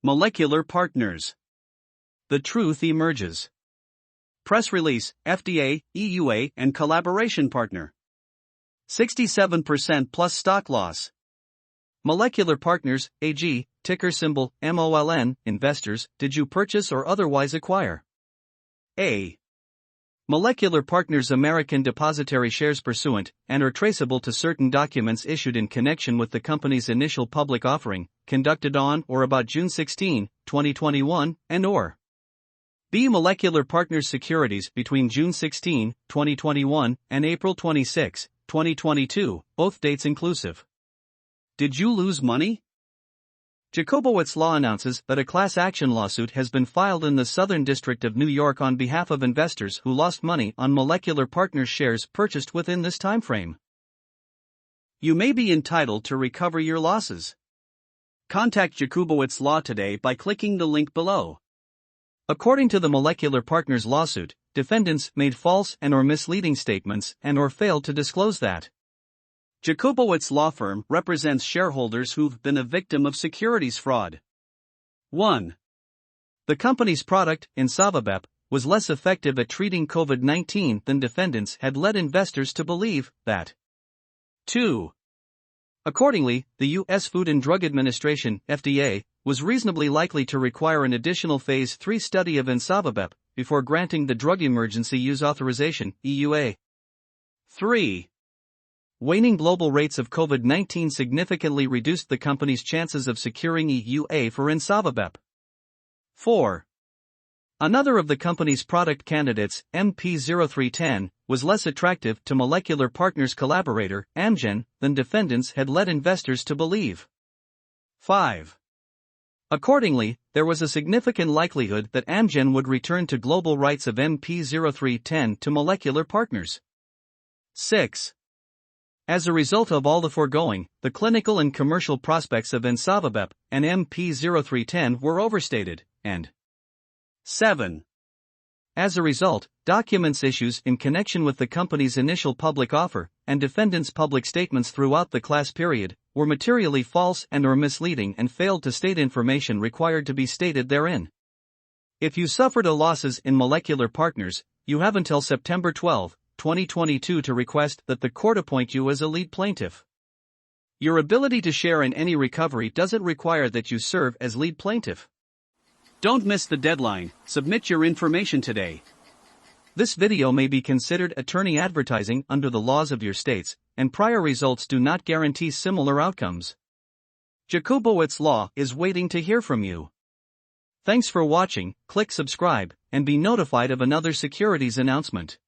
Molecular partners. The truth emerges. Press release, FDA, EUA, and collaboration partner. 67% plus stock loss. Molecular Partners, AG, ticker symbol, MOLN, investors, did you purchase or otherwise acquire? A. Molecular Partners American depository shares pursuant, and are traceable to certain documents issued in connection with the company's initial public offering, conducted on or about June 16, 2021, and or. B. Molecular Partners securities between June 16, 2021, and April 26, 2022, both dates inclusive. Did you lose money? Jakubowitz Law announces that a class action lawsuit has been filed in the Southern District of New York on behalf of investors who lost money on Molecular Partners shares purchased within this timeframe. You may be entitled to recover your losses. Contact Jakubowitz Law today by clicking the link below. According to the Molecular Partners lawsuit, defendants made false and/or misleading statements and/or failed to disclose that. Jakubowitz Law Firm represents shareholders who've been a victim of securities fraud. 1. The company's product, ensovibep, was less effective at treating COVID-19 than defendants had led investors to believe that. 2. Accordingly, the U.S. Food and Drug Administration, FDA, was reasonably likely to require an additional Phase 3 study of ensovibep before granting the Drug Emergency Use Authorization, EUA. 3. Waning global rates of COVID-19 significantly reduced the company's chances of securing EUA for ensovibep. 4. Another of the company's product candidates, MP0310, was less attractive to Molecular Partners collaborator, Amgen, than defendants had led investors to believe. 5. Accordingly, there was a significant likelihood that Amgen would return to global rights of MP0310 to Molecular Partners. 6. As a result of all the foregoing, the clinical and commercial prospects of ensovibep and MP0310 were overstated, and 7. As a result, documents issues in connection with the company's initial public offer and defendants' public statements throughout the class period were materially false and/or misleading and failed to state information required to be stated therein. If you suffered losses in Molecular Partners, you have until September 12, 2022 to request that the court appoint you as a lead plaintiff. Your ability to share in any recovery doesn't require that you serve as lead plaintiff. Don't miss the deadline, submit your information today. This video may be considered attorney advertising under the laws of your states, and prior results do not guarantee similar outcomes. Jakubowitz Law is waiting to hear from you. Thanks for watching, click subscribe, and be notified of another securities announcement.